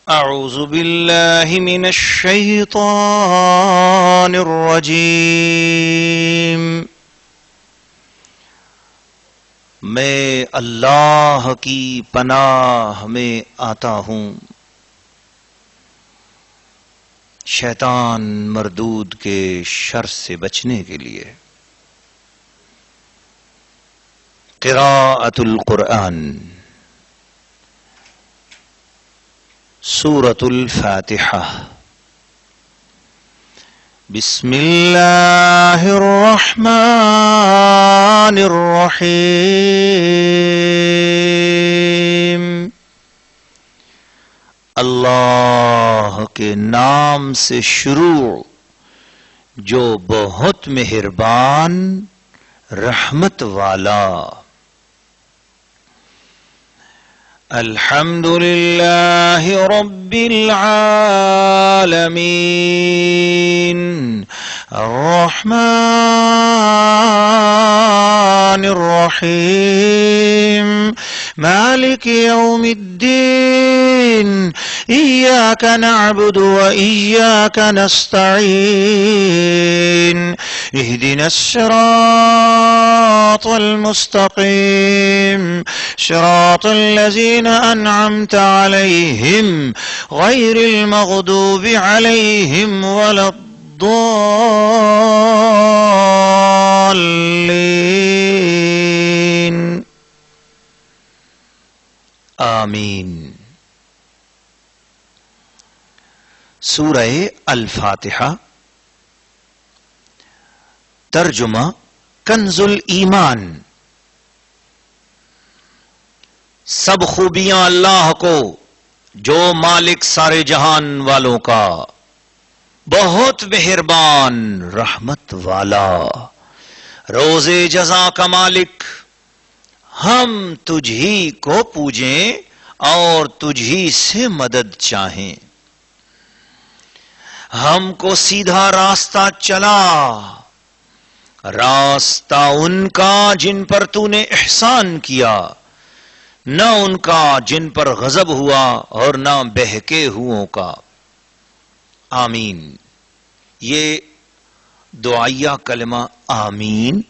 اعوذ باللہ من الشیطان الرجیم۔ میں اللہ کی پناہ میں آتا ہوں شیطان مردود کے شر سے بچنے کے لیے۔ قراءۃ القرآن، سورۃ الفاتحہ۔ بسم اللہ الرحمن الرحیم۔ اللہ کے نام سے شروع جو بہت مہربان رحمت والا۔ الحمد للہ رب العالمین، الرحمن الرحیم، مالک یوم الدین، ایاک نعبد وإیاک نستعین، اہدنا الصراط المستقیم، صراط الذین انعمت علیہم غیر المغضوب علیہم ولا الضالین، آمین۔ سورہ الفاتحہ، ترجمہ کنز الایمان۔ سب خوبیاں اللہ کو جو مالک سارے جہان والوں کا، بہت مہربان رحمت والا، روز جزا کا مالک۔ ہم تجھ ہی کو پوجیں اور تجھ ہی سے مدد چاہیں۔ ہم کو سیدھا راستہ چلا، راستہ ان کا جن پر تو نے احسان کیا، نہ ان کا جن پر غضب ہوا اور نہ بہکے ہوئوں کا۔ آمین۔ یہ دعائیہ کلمہ آمین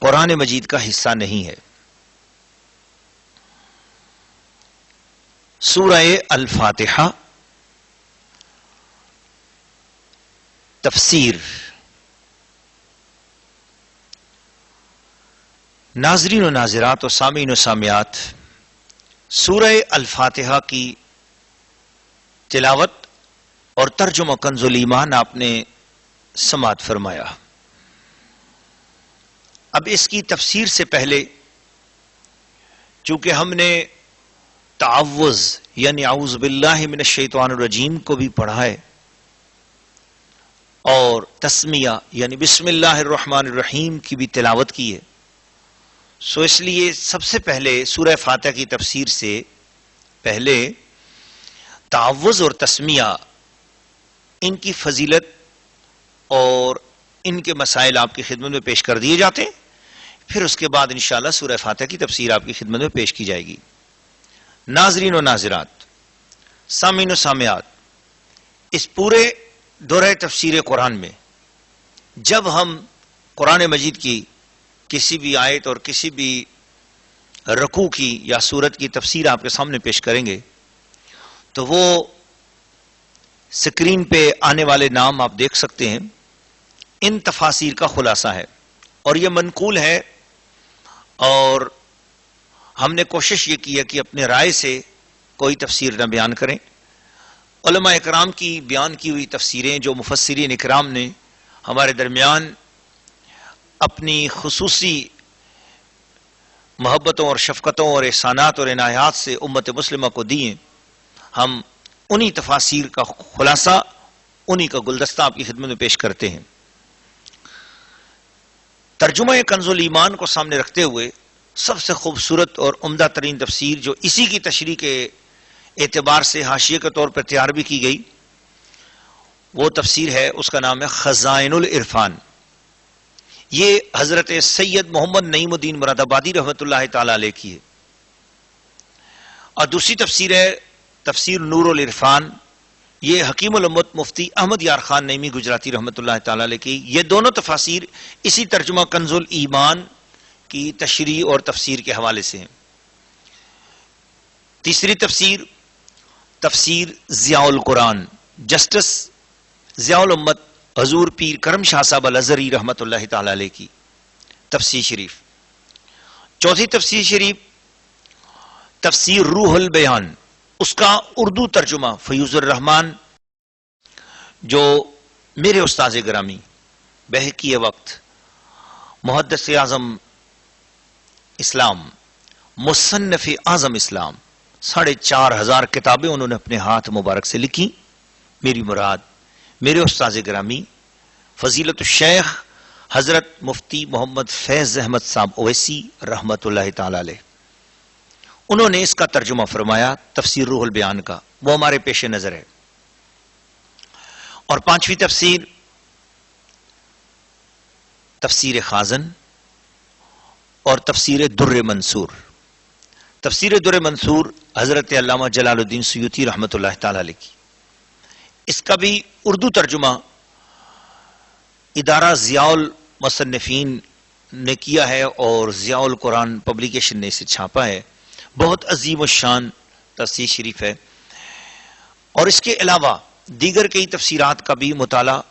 قرآن مجید کا حصہ نہیں ہے۔ سورہ الفاتحہ، تفسیر۔ ناظرین و ناظرات و سامعین و سامعات، سورہ الفاتحہ کی تلاوت اور ترجمہ کنز الایمان آپ نے سماعت فرمایا۔ اب اس کی تفسیر سے پہلے چونکہ ہم نے تعوذ یعنی اعوذ باللہ من الشیطان الرجیم کو بھی پڑھا ہے اور تسمیہ یعنی بسم اللہ الرحمن الرحیم کی بھی تلاوت کی ہے، سو اس لیے سب سے پہلے سورہ فاتحہ کی تفسیر سے پہلے تعوذ اور تسمیہ، ان کی فضیلت اور ان کے مسائل آپ کی خدمت میں پیش کر دیے جاتے ہیں، پھر اس کے بعد انشاءاللہ سورہ فاتحہ کی تفسیر آپ کی خدمت میں پیش کی جائے گی۔ ناظرین و ناظرات، سامعین و سامعات، اس پورے دورہ تفسیر قرآن میں جب ہم قرآن مجید کی کسی بھی آیت اور کسی بھی رکوع کی یا سورت کی تفسیر آپ کے سامنے پیش کریں گے تو وہ سکرین پہ آنے والے نام آپ دیکھ سکتے ہیں، ان تفاسیر کا خلاصہ ہے اور یہ منقول ہے، اور ہم نے کوشش یہ کی ہے کہ اپنے رائے سے کوئی تفسیر نہ بیان کریں۔ علماء اکرام کی بیان کی ہوئی تفسیریں جو مفسرین اکرام نے ہمارے درمیان اپنی خصوصی محبتوں اور شفقتوں اور احسانات اور عنایات سے امت مسلمہ کو دی ہیں، ہم انہی تفاسیر کا خلاصہ، انہی کا گلدستہ آپ کی خدمت میں پیش کرتے ہیں۔ ترجمہ کنز الایمان کو سامنے رکھتے ہوئے سب سے خوبصورت اور عمدہ ترین تفسیر جو اسی کی تشریح کے اعتبار سے حاشیے کے طور پر تیار بھی کی گئی، وہ تفسیر ہے، اس کا نام ہے خزائن العرفان۔ یہ حضرت سید محمد نعیم الدین مراد آبادی رحمۃ اللہ تعالی علیہ کی ہے۔ اور دوسری تفسیر ہے تفسیر نور العرفان، یہ حکیم الامت مفتی احمد یار خان نعیمی گجراتی رحمۃ اللہ تعالی علیہ کی، یہ دونوں تفاسیر اسی ترجمہ کنز الایمان کی تشریح اور تفسیر کے حوالے سے ہیں۔ تیسری تفسیر، تفسیر ضیاء القرآن، جسٹس ضیاء الامت حضور پیر کرم شاہ صاحب الازہری رحمۃ اللہ تعالی علیہ کی تفسیر شریف۔ چوتھی تفسیر شریف، تفسیر روح البیان، اس کا اردو ترجمہ فیوض الرحمان، جو میرے استاذ گرامی بحقی وقت محدث اعظم اسلام، مصنف اعظم اسلام، 4,500 کتابیں انہوں نے اپنے ہاتھ مبارک سے لکھی۔ میری مراد میرے استاذ گرامی فضیلت الشیخ حضرت مفتی محمد فیض احمد صاحب اویسی رحمت اللہ تعالی علیہ، انہوں نے اس کا ترجمہ فرمایا تفسیر روح البیان کا، وہ ہمارے پیش نظر ہے۔ اور پانچویں تفسیر، تفسیر خازن اور تفسیر در منصور۔ تفسیر در منصور حضرت علامہ جلال الدین سیوطی رحمت اللہ تعالی علیہ کی، اس کا بھی اردو ترجمہ ادارہ ضیاء المصنفین نے کیا ہے اور ضیاء القرآن پبلیکیشن نے اسے چھاپا ہے۔ بہت عظیم الشان تفسیر شریف ہے، اور اس کے علاوہ دیگر کئی تفسیرات کا بھی مطالعہ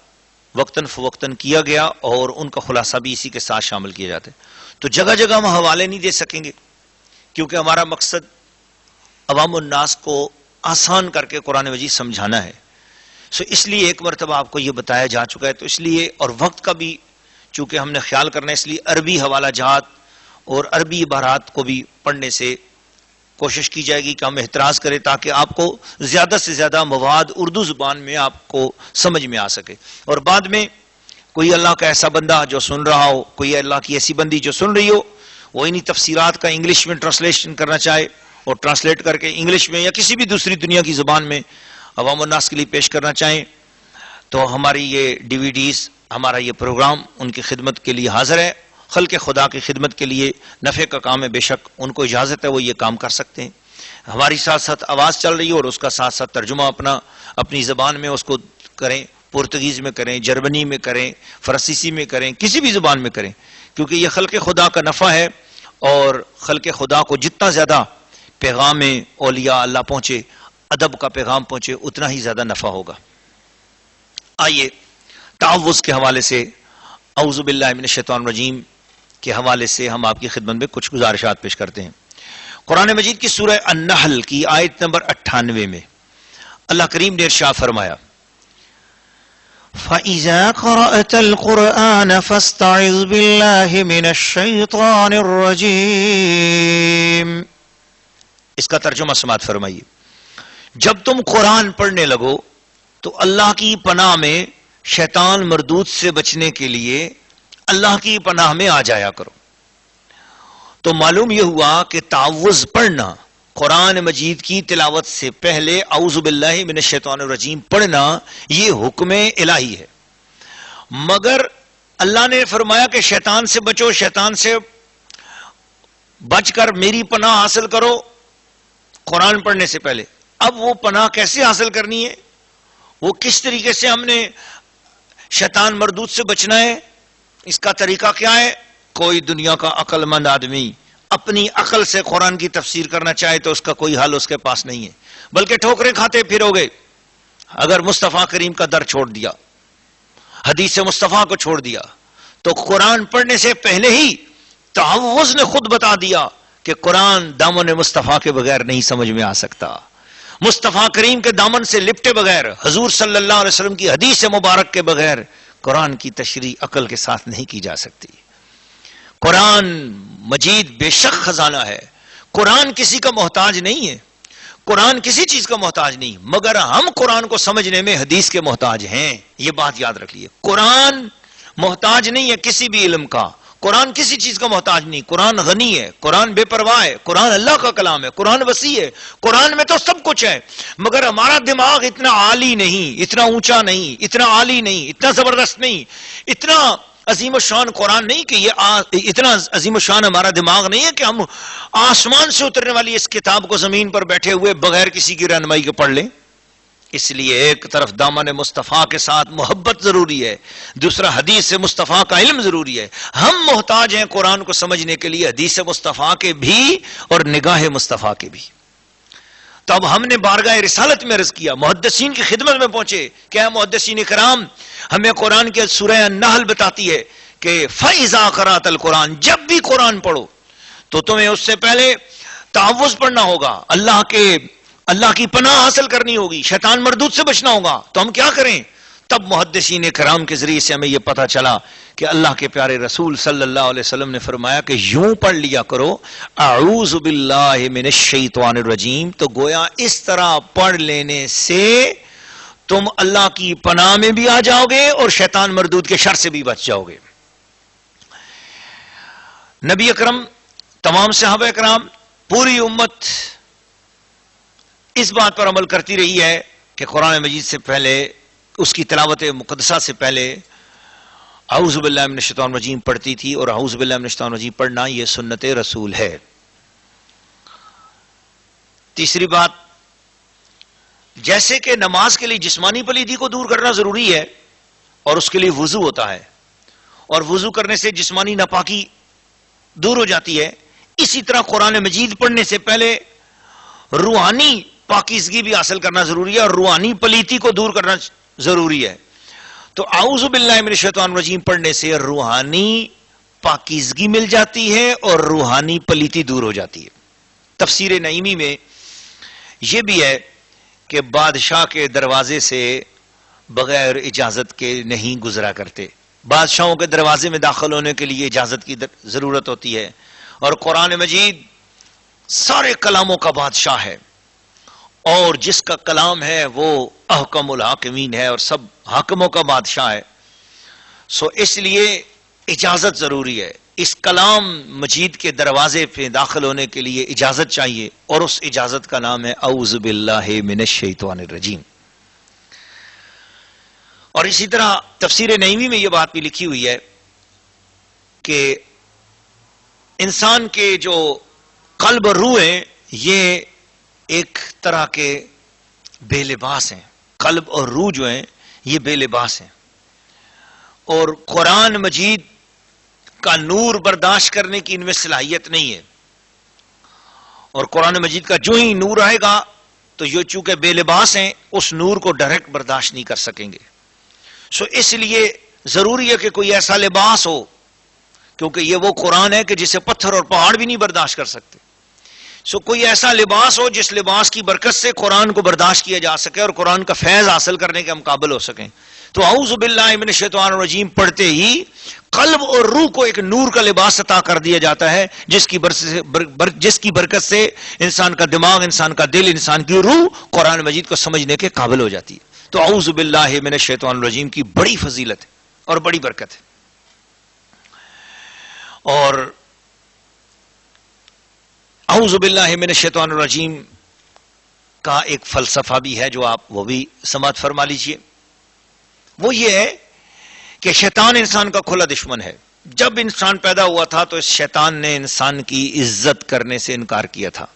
وقتاً فوقتاً کیا گیا اور ان کا خلاصہ بھی اسی کے ساتھ شامل کیا جاتا ہے۔ تو جگہ جگہ ہم حوالے نہیں دے سکیں گے، کیونکہ ہمارا مقصد عوام الناس کو آسان کر کے قرآن مجید سمجھانا ہے۔ اس لیے ایک مرتبہ آپ کو یہ بتایا جا چکا ہے، تو اس لیے اور وقت کا بھی چونکہ ہم نے خیال کرنا ہے، اس لیے عربی حوالہ جات اور عربی عبارات کو بھی پڑھنے سے کوشش کی جائے گی کہ ہم احتراز کریں تاکہ آپ کو زیادہ سے زیادہ مواد اردو زبان میں آپ کو سمجھ میں آ سکے۔ اور بعد میں کوئی اللہ کا ایسا بندہ جو سن رہا ہو، کوئی اللہ کی ایسی بندی جو سن رہی ہو، وہ انہی تفسیرات کا انگلش میں ٹرانسلیشن کرنا چاہے اور ٹرانسلیٹ کر کے انگلش میں یا کسی بھی دوسری دنیا کی زبان میں عوام الناس کے لیے پیش کرنا چاہیں، تو ہماری یہ ڈی وی ڈیز، ہمارا یہ پروگرام ان کی خدمت کے لیے حاضر ہے۔ خلق خدا کی خدمت کے لیے نفع کا کام ہے، بے شک ان کو اجازت ہے، وہ یہ کام کر سکتے ہیں۔ ہماری ساتھ ساتھ آواز چل رہی ہے اور اس کا ساتھ ساتھ ترجمہ اپنی زبان میں اس کو کریں، پرتگیز میں کریں، جرمنی میں کریں، فرانسیسی میں کریں، کسی بھی زبان میں کریں، کیونکہ یہ خلق خدا کا نفع ہے، اور خلق خدا کو جتنا زیادہ پیغام اولیاء اللہ پہنچے، ادب کا پیغام پہنچے، اتنا ہی زیادہ نفع ہوگا۔ آئیے تعوذ کے حوالے سے، اعوذ باللہ من الشیطان الرجیم کے حوالے سے ہم آپ کی خدمت میں کچھ گزارشات پیش کرتے ہیں۔ قرآن مجید کی سورہ النحل کی آیت نمبر 98 میں اللہ کریم نے ارشاد فرمایا، فَإِذَا قَرَأْتَ الْقُرْآنَ فَاسْتَعِذْ بِاللَّهِ مِنَ الشَّيْطَانِ الرَّجِيمِ۔ اس کا ترجمہ سماعت فرمائیے، جب تم قرآن پڑھنے لگو تو اللہ کی پناہ میں شیطان مردود سے بچنے کے لیے اللہ کی پناہ میں آ جایا کرو۔ تو معلوم یہ ہوا کہ تعوذ پڑھنا، قرآن مجید کی تلاوت سے پہلے اعوذ باللہ من الشیطان الرجیم پڑھنا، یہ حکم الہی ہے، مگر اللہ نے فرمایا کہ شیطان سے بچو، شیطان سے بچ کر میری پناہ حاصل کرو قرآن پڑھنے سے پہلے۔ اب وہ پناہ کیسے حاصل کرنی ہے، وہ کس طریقے سے ہم نے شیطان مردود سے بچنا ہے، اس کا طریقہ کیا ہے؟ کوئی دنیا کا عقل مند آدمی اپنی عقل سے قرآن کی تفسیر کرنا چاہے تو اس کا کوئی حل اس کے پاس نہیں ہے، بلکہ ٹھوکریں کھاتے پھرو گے اگر مصطفیٰ کریم کا در چھوڑ دیا، حدیث مصطفیٰ کو چھوڑ دیا۔ تو قرآن پڑھنے سے پہلے ہی تعوذ نے خود بتا دیا کہ قرآن دامن مصطفیٰ کے بغیر نہیں سمجھ میں آ سکتا، مصطفیٰ کریم کے دامن سے لپٹے بغیر، حضور صلی اللہ علیہ وسلم کی حدیث مبارک کے بغیر قرآن کی تشریح عقل کے ساتھ نہیں کی جا سکتی۔ قرآن مجید بے شک خزانہ ہے، قرآن کسی کا محتاج نہیں ہے، قرآن کسی چیز کا محتاج نہیں، مگر ہم قرآن کو سمجھنے میں حدیث کے محتاج ہیں، یہ بات یاد رکھ لیے۔ قرآن محتاج نہیں ہے کسی بھی علم کا، قرآن کسی چیز کا محتاج نہیں، قرآن غنی ہے، قرآن بے پرواہ ہے، قرآن اللہ کا کلام ہے، قرآن وسیع ہے، قرآن میں تو سب کچھ ہے، مگر ہمارا دماغ اتنا عالی نہیں، اتنا اونچا نہیں، اتنا عالی نہیں، اتنا زبردست نہیں، اتنا عظیم الشان قرآن نہیں کہ یہ اتنا عظیم الشان ہمارا دماغ نہیں ہے کہ ہم آسمان سے اترنے والی اس کتاب کو زمین پر بیٹھے ہوئے بغیر کسی کی رہنمائی کے پڑھ لیں. اس لیے ایک طرف دامن مصطفیٰ کے ساتھ محبت ضروری ہے، دوسرا حدیث مصطفیٰ کا علم ضروری ہے. ہم محتاج ہیں قرآن کو سمجھنے کے لیے حدیث مصطفیٰ کے بھی اور نگاہ مصطفیٰ کے بھی. تو اب ہم نے بارگاہ رسالت میں عرض کیا، محدثین کی خدمت میں پہنچے. کیا محدثین کرام ہمیں قرآن کے سورہ النحل بتاتی ہے کہ فَإِذَا قَرَأْتَ الْقُرْآنَ، جب بھی قرآن پڑھو تو تمہیں اس سے پہلے تعوذ پڑھنا ہوگا، اللہ کی پناہ حاصل کرنی ہوگی، شیطان مردود سے بچنا ہوگا. تو ہم کیا کریں؟ تب محدثین کرام کے ذریعے سے ہمیں یہ پتا چلا کہ اللہ کے پیارے رسول صلی اللہ علیہ وسلم نے فرمایا کہ یوں پڑھ لیا کرو اعوذ باللہ من الشیطان الرجیم. تو گویا اس طرح پڑھ لینے سے تم اللہ کی پناہ میں بھی آ جاؤ گے اور شیطان مردود کے شر سے بھی بچ جاؤ گے. نبی اکرم، تمام صحابہ اکرام، پوری امت اس بات پر عمل کرتی رہی ہے کہ قرآن مجید سے پہلے، اس کی تلاوت مقدسہ سے پہلے اعوذ باللہ من الشیطان الرجیم پڑھتی تھی، اور اعوذ باللہ من الشیطان الرجیم پڑھنا یہ سنت رسول ہے. تیسری بات، جیسے کہ نماز کے لیے جسمانی پلیدی کو دور کرنا ضروری ہے اور اس کے لیے وضو ہوتا ہے، اور وضو کرنے سے جسمانی ناپاکی دور ہو جاتی ہے، اسی طرح قرآن مجید پڑھنے سے پہلے روحانی پاکیزگی بھی حاصل کرنا ضروری ہے اور روحانی پلیتی کو دور کرنا ضروری ہے. تو اعوذ باللہ من الشیطان الرجیم پڑھنے سے روحانی پاکیزگی مل جاتی ہے اور روحانی پلیتی دور ہو جاتی ہے. تفسیر نعیمی میں یہ بھی ہے کہ بادشاہ کے دروازے سے بغیر اجازت کے نہیں گزرا کرتے. بادشاہوں کے دروازے میں داخل ہونے کے لیے اجازت کی ضرورت ہوتی ہے، اور قرآن مجید سارے کلاموں کا بادشاہ ہے، اور جس کا کلام ہے وہ احکم الحاکمین ہے اور سب حاکموں کا بادشاہ ہے. سو اس لیے اجازت ضروری ہے. اس کلام مجید کے دروازے پہ داخل ہونے کے لیے اجازت چاہیے، اور اس اجازت کا نام ہے اعوذ باللہ من الشیطان الرجیم. اور اسی طرح تفسیر نعیمی میں یہ بات بھی لکھی ہوئی ہے کہ انسان کے جو قلب اور روح ہیں یہ ایک طرح کے بے لباس ہیں. قلب اور روح جو ہیں یہ بے لباس ہیں، اور قرآن مجید کا نور برداشت کرنے کی ان میں صلاحیت نہیں ہے. اور قرآن مجید کا جو ہی نور آئے گا تو یہ چونکہ بے لباس ہیں اس نور کو ڈائریکٹ برداشت نہیں کر سکیں گے. سو اس لیے ضروری ہے کہ کوئی ایسا لباس ہو، کیونکہ یہ وہ قرآن ہے کہ جسے پتھر اور پہاڑ بھی نہیں برداشت کر سکتے. سو کوئی ایسا لباس ہو جس لباس کی برکت سے قرآن کو برداشت کیا جا سکے اور قرآن کا فیض حاصل کرنے کے ہم قابل ہو سکیں. تو اعوذ باللہ من الشیطان الرجیم پڑھتے ہی قلب اور روح کو ایک نور کا لباس عطا کر دیا جاتا ہے، جس کی برکت سے انسان کا دماغ، انسان کا دل، انسان کی روح قرآن مجید کو سمجھنے کے قابل ہو جاتی ہے. تو اعوذ باللہ من الشیطان الرجیم کی بڑی فضیلت ہے اور بڑی برکت ہے. اور اعوذ باللہ من الشیطان الرجیم کا ایک فلسفہ بھی ہے جو آپ وہ بھی سماعت فرما لیجئے. وہ یہ ہے کہ شیطان انسان کا کھلا دشمن ہے. جب انسان پیدا ہوا تھا تو اس شیطان نے انسان کی عزت کرنے سے انکار کیا تھا.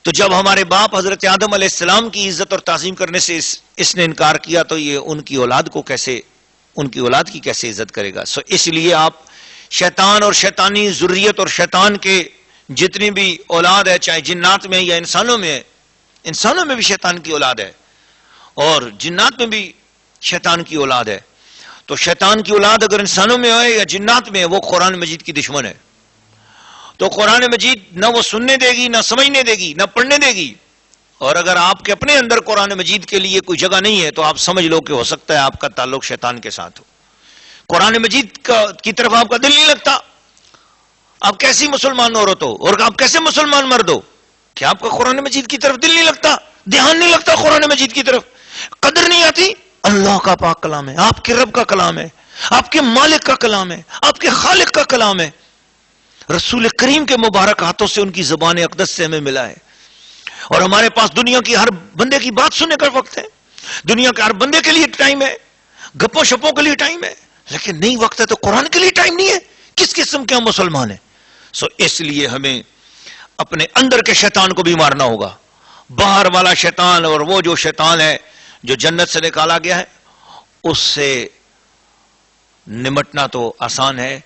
تو جب ہمارے باپ حضرت آدم علیہ السلام کی عزت اور تعظیم کرنے سے اس نے انکار کیا تو یہ ان کی اولاد کی کیسے عزت کرے گا. سو اس لیے آپ شیطان اور شیطانی ذریت اور شیطان کے جتنی بھی اولاد ہے، چاہے جنات میں یا انسانوں میں ہے، انسانوں میں بھی شیطان کی اولاد ہے اور جنات میں بھی شیطان کی اولاد ہے. تو شیطان کی اولاد اگر انسانوں میں ہے یا جنات میں ہے وہ قرآن مجید کی دشمن ہے. تو قرآن مجید نہ وہ سننے دے گی، نہ سمجھنے دے گی، نہ پڑھنے دے گی. اور اگر آپ کے اپنے اندر قرآن مجید کے لیے کوئی جگہ نہیں ہے تو آپ سمجھ لو کہ ہو سکتا ہے آپ کا تعلق شیطان کے ساتھ ہو. قرآن مجید کی طرف آپ کا دل نہیں لگتا، آپ کیسی مسلمان عورت ہو اور آپ کیسے مسلمان مرد ہو کہ آپ کا قرآن مجید کی طرف دل نہیں لگتا، دھیان نہیں لگتا قرآن مجید کی طرف، قدر نہیں آتی. اللہ کا پاک کلام ہے، آپ کے رب کا کلام ہے، آپ کے مالک کا کلام ہے، آپ کے خالق کا کلام ہے. رسول کریم کے مبارک ہاتھوں سے ان کی زبان اقدس سے ہمیں ملا ہے. اور ہمارے پاس دنیا کی ہر بندے کی بات سننے کا وقت ہے، دنیا کے ہر بندے کے لیے ٹائم ہے، گپوں شپوں کے لیے ٹائم ہے، لیکن نہیں وقت ہے تو قرآن کے لیے ٹائم نہیں ہے. کس قسم کے ہم مسلمان ہیں؟ اس لیے ہمیں اپنے اندر کے شیطان کو بھی مارنا ہوگا. باہر والا شیطان اور وہ جو شیطان ہے جو جنت سے نکالا گیا ہے اس سے نمٹنا تو آسان ہے،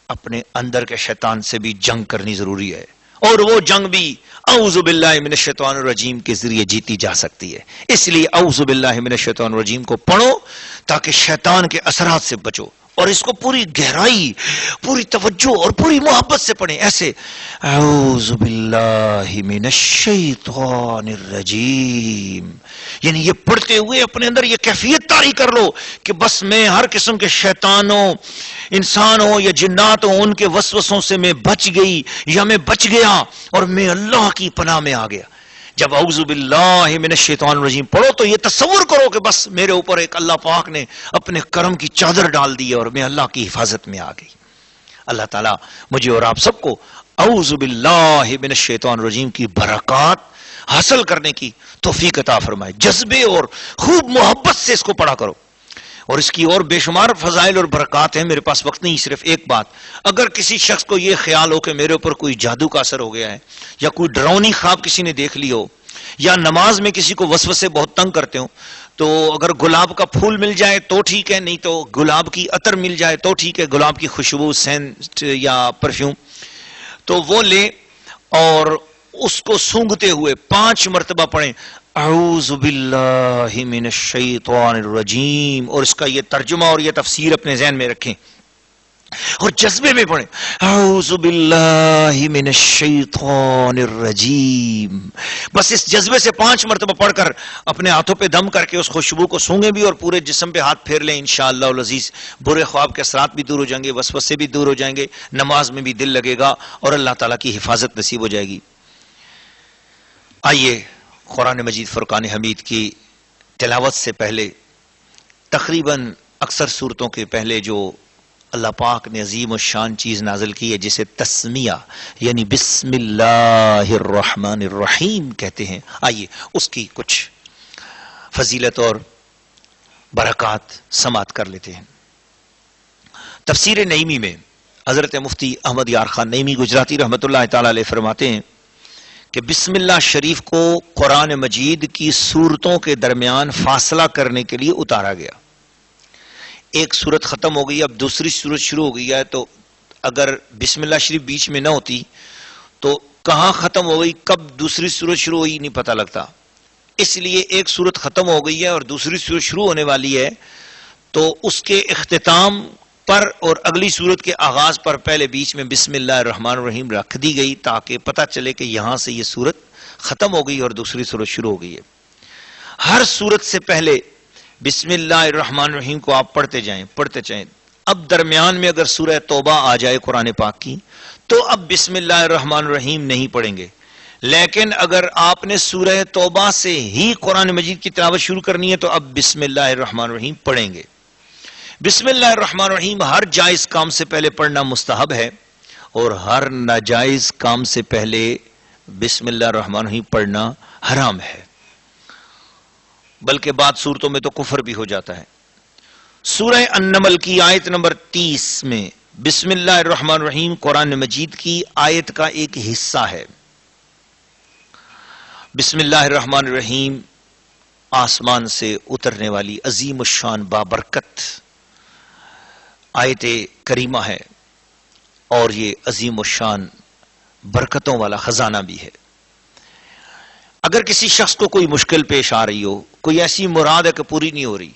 اپنے اندر کے شیطان سے بھی جنگ کرنی ضروری ہے، اور وہ جنگ بھی اعوذ باللہ من الشیطان الرجیم کے ذریعے جیتی جا سکتی ہے. اس لیے اعوذ باللہ من الشیطان الرجیم کو پڑھو تاکہ شیطان کے اثرات سے بچو، اور اس کو پوری گہرائی، پوری توجہ اور پوری محبت سے پڑھیں. ایسے اعوذ باللہ من الشیطان الرجیم، یعنی یہ پڑھتے ہوئے اپنے اندر یہ کیفیت طاری کر لو کہ بس میں ہر قسم کے شیطانوں، انسان ہو یا جنات ہو، ان کے وسوسوں سے میں بچ گئی یا میں بچ گیا اور میں اللہ کی پناہ میں آ گیا. جب اعوذ باللہ من الشیطان الرجیم پڑھو تو یہ تصور کرو کہ بس میرے اوپر ایک اللہ پاک نے اپنے کرم کی چادر ڈال دی اور میں اللہ کی حفاظت میں آ گئی. اللہ تعالیٰ مجھے اور آپ سب کو اعوذ باللہ من الشیطان الرجیم کی برکات حاصل کرنے کی توفیق عطا فرمائے. جذبے اور خوب محبت سے اس کو پڑھا کرو، اور اس کی اور بے شمار فضائل اور برکات ہیں. میرے پاس وقت نہیں، صرف ایک بات، اگر کسی شخص کو یہ خیال ہو کہ میرے اوپر کوئی جادو کا اثر ہو گیا ہے، یا کوئی ڈراؤنی خواب کسی نے دیکھ لی ہو، یا نماز میں کسی کو وسوسے بہت تنگ کرتے ہو، تو اگر گلاب کا پھول مل جائے تو ٹھیک ہے، نہیں تو گلاب کی عطر مل جائے تو ٹھیک ہے، گلاب کی خوشبو، سینٹ یا پرفیوم، تو وہ لے اور اس کو سونگھتے ہوئے 5 مرتبہ پڑھیں اعوذ باللہ من الشیطان الرجیم، اور اس کا یہ ترجمہ اور یہ تفسیر اپنے ذہن میں رکھیں اور جذبے میں پڑھیں اعوذ باللہ من الشیطان الرجیم. بس اس جذبے سے 5 مرتبہ پڑھ کر اپنے ہاتھوں پہ دم کر کے اس خوشبو کو سونگیں بھی اور پورے جسم پہ ہاتھ پھیر لیں. انشاءاللہ العزیز برے خواب کے اثرات بھی دور ہو جائیں گے، وسوسے بھی دور ہو جائیں گے، نماز میں بھی دل لگے گا اور اللہ تعالیٰ کی حفاظت نصیب ہو جائے گی. آئیے قرآن مجید فرقان حمید کی تلاوت سے پہلے تقریباً اکثر صورتوں کے پہلے جو اللہ پاک نے عظیم الشان چیز نازل کی ہے جسے تسمیہ یعنی بسم اللہ الرحمن الرحیم کہتے ہیں، آئیے اس کی کچھ فضیلت اور برکات سماعت کر لیتے ہیں. تفسیر نعیمی میں حضرت مفتی احمد یار خان نعیمی گجراتی رحمۃ اللہ تعالی علیہ فرماتے ہیں کہ بسم اللہ شریف کو قرآن مجید کی سورتوں کے درمیان فاصلہ کرنے کے لیے اتارا گیا. ایک سورت ختم ہو گئی، اب دوسری سورت شروع ہو گئی ہے، تو اگر بسم اللہ شریف بیچ میں نہ ہوتی تو کہاں ختم ہو گئی، کب دوسری سورت شروع ہوئی نہیں پتہ لگتا. اس لیے ایک سورت ختم ہو گئی ہے اور دوسری سورت شروع ہونے والی ہے، تو اس کے اختتام پر اور اگلی سورت کے آغاز پر پہلے بیچ میں بسم اللہ الرحمن الرحیم رکھ دی گئی تاکہ پتہ چلے کہ یہاں سے یہ سورت ختم ہو گئی اور دوسری سورت شروع ہو گئی ہے. ہر سورت سے پہلے بسم اللہ الرحمن الرحیم کو آپ پڑھتے جائیں. اب درمیان میں اگر سورہ توبہ آ جائے قرآن پاک کی تو اب بسم اللہ الرحمن الرحیم نہیں پڑھیں گے، لیکن اگر آپ نے سورہ توبہ سے ہی قرآن مجید کی تلاوت شروع کرنی ہے تو اب بسم اللہ الرحمن الرحیم پڑھیں گے. بسم اللہ الرحمن الرحیم ہر جائز کام سے پہلے پڑھنا مستحب ہے، اور ہر ناجائز کام سے پہلے بسم اللہ الرحمن الرحیم پڑھنا حرام ہے، بلکہ بعض صورتوں میں تو کفر بھی ہو جاتا ہے. سورہ النمل کی آیت نمبر 30 میں بسم اللہ الرحمن الرحیم قرآن مجید کی آیت کا ایک حصہ ہے. بسم اللہ الرحمن الرحیم آسمان سے اترنے والی عظیم الشان بابرکت آیت کریمہ ہے، اور یہ عظیم الشان برکتوں والا خزانہ بھی ہے. اگر کسی شخص کو کوئی مشکل پیش آ رہی ہو، کوئی ایسی مراد ہے کہ پوری نہیں ہو رہی،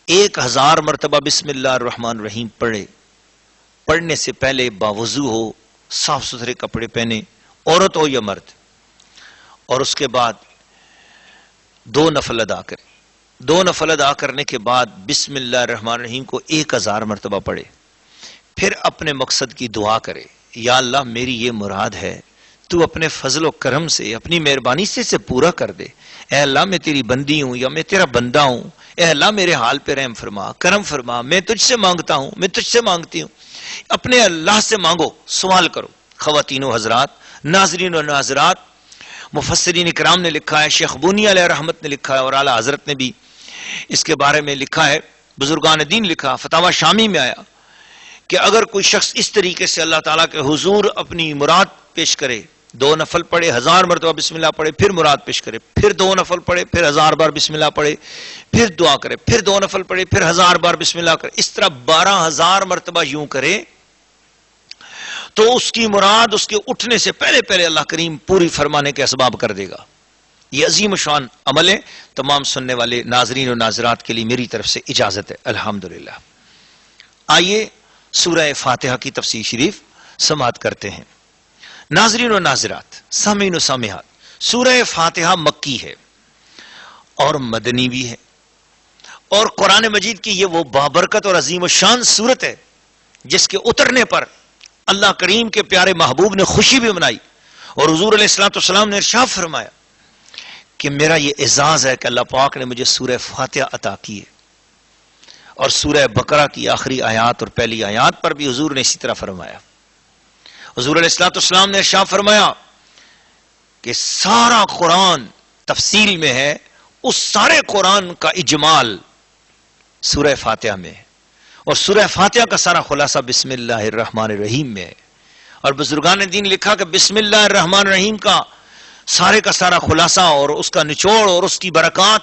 1000 مرتبہ بسم اللہ الرحمن الرحیم پڑھے. پڑھنے سے پہلے باوضو ہو، صاف ستھرے کپڑے پہنے، عورت ہو یا مرد، اور اس کے بعد 2 نفل ادا کرے. 2 نفل ادا کرنے کے بعد بسم اللہ الرحمن الرحیم کو 1000 مرتبہ پڑھے. پھر اپنے مقصد کی دعا کرے، یا اللہ میری یہ مراد ہے، تو اپنے فضل و کرم سے اپنی مہربانی سے اسے پورا کر دے. اے اللہ میں تیری بندی ہوں یا میں تیرا بندہ ہوں، اے اللہ میرے حال پہ رحم فرما، کرم فرما، میں تجھ سے مانگتا ہوں، میں تجھ سے مانگتی ہوں. اپنے اللہ سے مانگو، سوال کرو. خواتین و حضرات، ناظرین و ناظرات، مفسرین اکرام نے لکھا ہے، شیخ بونی علیہ رحمت نے لکھا ہے، اور اعلیٰ حضرت نے بھی اس کے بارے میں لکھا ہے بزرگان دین لکھا، فتاوی شامی میں آیا کہ اگر کوئی شخص اس طریقے سے اللہ تعالیٰ کے حضور اپنی مراد پیش کرے، 2 نفل پڑھے، 1000 مرتبہ بسم اللہ پڑھے، پھر مراد پیش کرے، پھر 2 نفل پڑھے، پھر 1000 بار بسم اللہ پڑھے، پھر دعا کرے، پھر 2 نفل پڑھے، پھر 1000 بار بسم اللہ کرے، اس طرح 12000 مرتبہ یوں کرے تو اس کی مراد اس کے اٹھنے سے پہلے پہلے اللہ کریم پوری فرمانے کے اسباب کر دے گا۔ یہ عظیم شان عمل ہے، تمام سننے والے ناظرین و ناظرات کے لیے میری طرف سے اجازت ہے الحمدللہ۔ آئیے سورہ فاتحہ کی تفسیر شریف سماعت کرتے ہیں۔ ناظرین و ناظرات، سامعین و سامعات، سورہ فاتحہ مکی ہے اور مدنی بھی ہے، اور قرآن مجید کی یہ وہ بابرکت اور عظیم الشان سورت ہے جس کے اترنے پر اللہ کریم کے پیارے محبوب نے خوشی بھی منائی، اور حضور علیہ الصلوۃ والسلام نے ارشاد فرمایا کہ میرا یہ اعزاز ہے کہ اللہ پاک نے مجھے سورہ فاتحہ عطا کی ہے۔ اور سورہ بقرہ کی آخری آیات اور پہلی آیات پر بھی حضور نے اسی طرح فرمایا۔ حضور علیہ الصلوۃ والسلام نے ارشاد فرمایا کہ سارا قرآن تفصیل میں ہے، اس سارے قرآن کا اجمال سورہ فاتحہ میں ہے، اور سورہ فاتحہ کا سارا خلاصہ بسم اللہ الرحمن الرحیم میں ہے۔ اور بزرگان دین لکھا کہ بسم اللہ الرحمن الرحیم کا سارے کا سارا خلاصہ اور اس کا نچوڑ اور اس کی برکات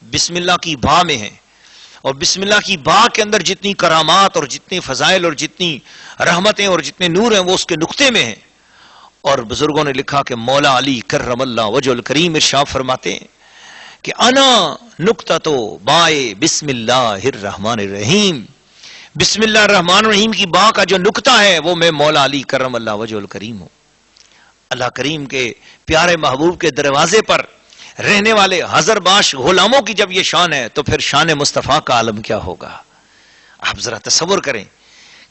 بسم اللہ کی با میں ہے، اور بسم اللہ کی با کے اندر جتنی کرامات اور جتنی فضائل اور جتنی رحمتیں اور جتنے نور ہیں وہ اس کے نقطے میں ہیں۔ اور بزرگوں نے لکھا کہ مولا علی کرم اللہ وجہ الکریم ارشاد فرماتے ہیں کہ انا نقطۃ بائے بسم اللہ الرحمن الرحیم، بسم اللہ الرحمن الرحیم کی با کا جو نقطہ ہے وہ میں مولا علی کرم اللہ وجہ الکریم ہوں۔ اللہ کریم کے پیارے محبوب کے دروازے پر رہنے والے ہزر باش غلاموں کی جب یہ شان ہے تو پھر شان مصطفیٰ کا عالم کیا ہوگا؟ آپ ذرا تصور کریں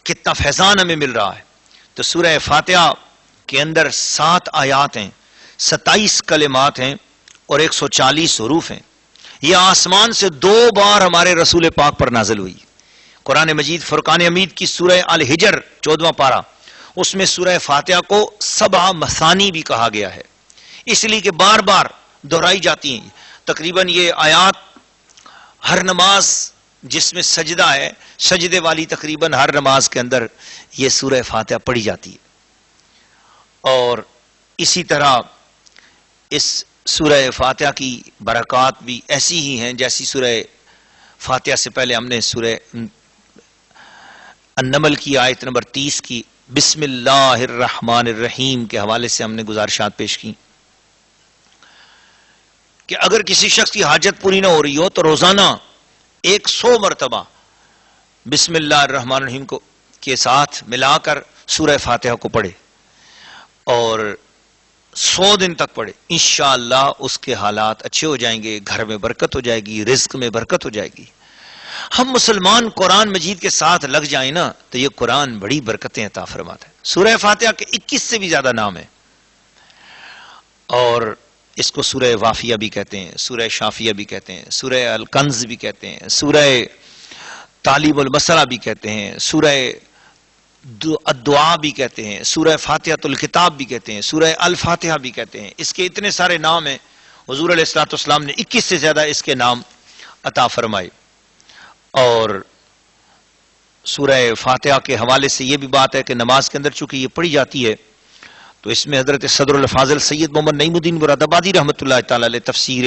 کتنا فیضان ہمیں مل رہا ہے۔ تو سورہ فاتحہ کے اندر 7 آیات ہیں، 27 کلمات ہیں اور 140 حروف ہیں۔ یہ آسمان سے 2 بار ہمارے رسول پاک پر نازل ہوئی۔ قرآن مجید فرقان حمید کی سورہ الحجر 14واں پارہ، اس میں سورہ فاتحہ کو 7 مثانی بھی کہا گیا ہے، اس لیے کہ بار بار دہرائی جاتی ہیں۔ تقریباً یہ آیات ہر نماز جس میں سجدہ ہے، سجدے والی تقریباً ہر نماز کے اندر یہ سورہ فاتحہ پڑھی جاتی ہے۔ اور اسی طرح اس سورہ فاتحہ کی برکات بھی ایسی ہی ہیں جیسی سورہ فاتحہ سے پہلے ہم نے سورہ النمل کی آیت نمبر 30 کی بسم اللہ الرحمن الرحیم کے حوالے سے ہم نے گزارشات پیش کی کہ اگر کسی شخص کی حاجت پوری نہ ہو رہی ہو تو روزانہ 100 مرتبہ بسم اللہ الرحمن الرحیم کو کے ساتھ ملا کر سورہ فاتحہ کو پڑھے اور 100 دن تک پڑھے، انشاءاللہ اس کے حالات اچھے ہو جائیں گے، گھر میں برکت ہو جائے گی، رزق میں برکت ہو جائے گی۔ ہم مسلمان قرآن مجید کے ساتھ لگ جائیں نا تو یہ قرآن بڑی برکتیں عطا فرماتا ہے۔ سورہ فاتحہ کے 21 سے بھی زیادہ نام ہے، اور اس کو سورہ وافیہ بھی کہتے ہیں، سورہ شافیہ بھی کہتے ہیں، سورہ الکنز بھی کہتے ہیں، سورہ تعلیم المسئلہ بھی کہتے ہیں، سورہ الدعاء بھی کہتے ہیں، سورہ فاتحۃ الکتاب بھی کہتے ہیں، سورہ الفاتحہ بھی کہتے ہیں۔ اس کے اتنے سارے نام ہیں، حضور علیہ الصلوۃ والسلام نے 21 سے زیادہ اس کے نام عطا فرمائے۔ اور سورہ فاتحہ کے حوالے سے یہ بھی بات ہے کہ نماز کے اندر چونکہ یہ پڑھی جاتی ہے تو اس میں حضرت صدر الفاضل سید محمد نعیم الدین مراد آبادی رحمۃ اللہ تعالی علیہ تفسیر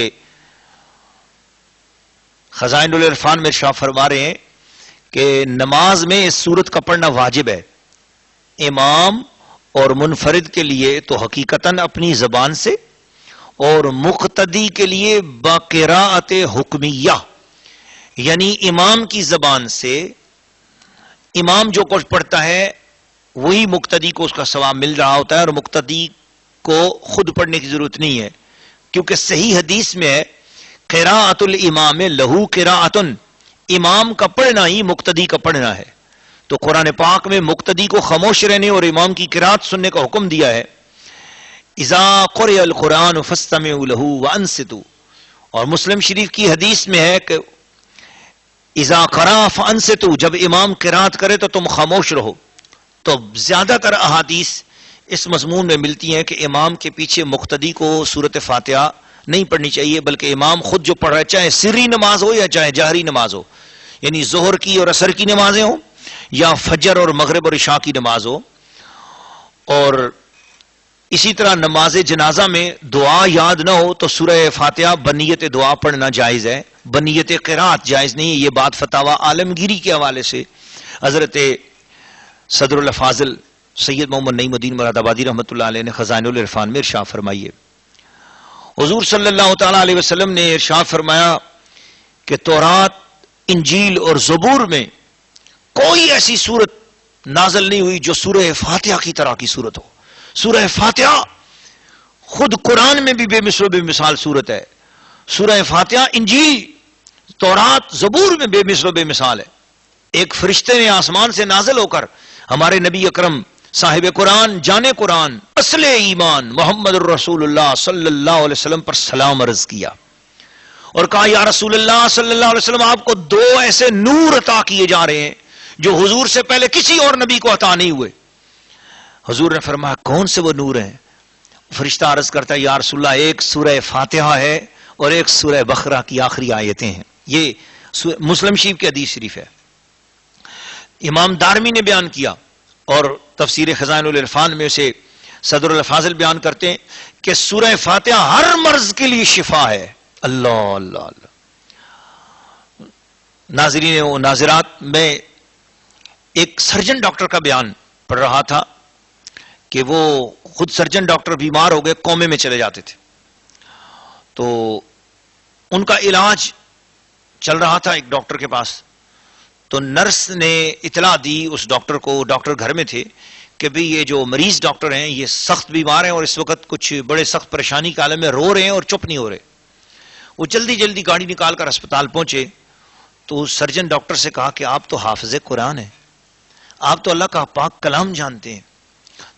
خزائن العرفان میں ارشاد فرما رہے ہیں کہ نماز میں اس سورت کا پڑھنا واجب ہے، امام اور منفرد کے لیے تو حقیقتاً اپنی زبان سے، اور مقتدی کے لیے باقراءت حکمیہ، یعنی امام کی زبان سے، امام جو کچھ پڑھتا ہے وہی مقتدی کو اس کا ثواب مل رہا ہوتا ہے، اور مقتدی کو خود پڑھنے کی ضرورت نہیں ہے، کیونکہ صحیح حدیث میں ہے قراءۃ الامام لہو قراءۃ، امام کا پڑھنا ہی مقتدی کا پڑھنا ہے۔ تو قرآن پاک میں مقتدی کو خاموش رہنے اور امام کی قراءت سننے کا حکم دیا ہے۔ اذا قرئ القرآن فاستمعوا له وانصتوا، اور مسلم شریف کی حدیث میں ہے کہ اذا قرأ فانصتوا، جب امام قراءت کرے تو تم خاموش رہو۔ تو زیادہ تر احادیث اس مضمون میں ملتی ہیں کہ امام کے پیچھے مقتدی کو سورۃ فاتحہ نہیں پڑھنی چاہیے، بلکہ امام خود جو پڑھ رہا ہے، چاہے سری نماز ہو یا چاہے جہری نماز ہو، یعنی ظہر کی اور عصر کی نمازیں ہوں یا فجر اور مغرب اور عشاء کی نماز ہو. اور اسی طرح نماز جنازہ میں دعا یاد نہ ہو تو سورہ فاتحہ بنیت دعا پڑھنا جائز ہے، بنیت قرات جائز نہیں ہے. یہ بات فتاوی عالمگیری کے حوالے سے حضرت صدر الافاضل سید محمد نعیم الدین مراد آبادی رحمۃ اللہ علیہ نے خزائن العرفان میں ارشاد فرمائی ہے. حضور صلی اللہ تعالی علیہ وسلم نے ارشاد فرمایا کہ تورات، انجیل اور زبور میں کوئی ایسی سورت نازل نہیں ہوئی جو سورہ فاتحہ کی طرح کی سورت ہو. سورہ فاتحہ خود قرآن میں بھی بے مثل و بے مثال سورت ہے. سورہ فاتحہ انجیل، تورات، زبور میں بے مثل و بے مثال ہے. ایک فرشتے نے آسمان سے نازل ہو کر ہمارے نبی اکرم صاحب قرآن، جان قرآن، اصل ایمان محمد الرسول اللہ صلی اللہ علیہ وسلم پر سلام عرض کیا اور کہا یا رسول اللہ صلی اللہ علیہ وسلم، آپ کو دو ایسے نور عطا کیے جا رہے ہیں جو حضور سے پہلے کسی اور نبی کو عطا نہیں ہوئے. حضور نے فرمایا کون سے وہ نور ہیں؟ فرشتہ عرض کرتا ہے یا رسول اللہ، ایک سورہ فاتحہ ہے اور ایک سورہ بقرہ کی آخری آیتیں ہیں. یہ مسلم شریف کی حدیث شریف ہے. امام دارمی نے بیان کیا اور تفسیر خزائن العرفان میں اسے صدر الفاضل بیان کرتے ہیں کہ سورہ فاتحہ ہر مرض کے لیے شفا ہے. اللہ اللہ اللہ. ناظرین و ناظرات، میں ایک سرجن ڈاکٹر کا بیان پڑھ رہا تھا کہ وہ خود سرجن ڈاکٹر بیمار ہو گئے، کومے میں چلے جاتے تھے. تو ان کا علاج چل رہا تھا ایک ڈاکٹر کے پاس. تو نرس نے اطلاع دی اس ڈاکٹر کو، ڈاکٹر گھر میں تھے، کہ بھئی یہ جو مریض ڈاکٹر ہیں یہ سخت بیمار ہیں اور اس وقت کچھ بڑے سخت پریشانی کے عالم میں رو رہے ہیں اور چپ نہیں ہو رہے. وہ جلدی جلدی گاڑی نکال کر اسپتال پہنچے تو سرجن ڈاکٹر سے کہا کہ آپ تو حافظ قرآن ہیں، آپ تو اللہ کا پاک کلام جانتے ہیں،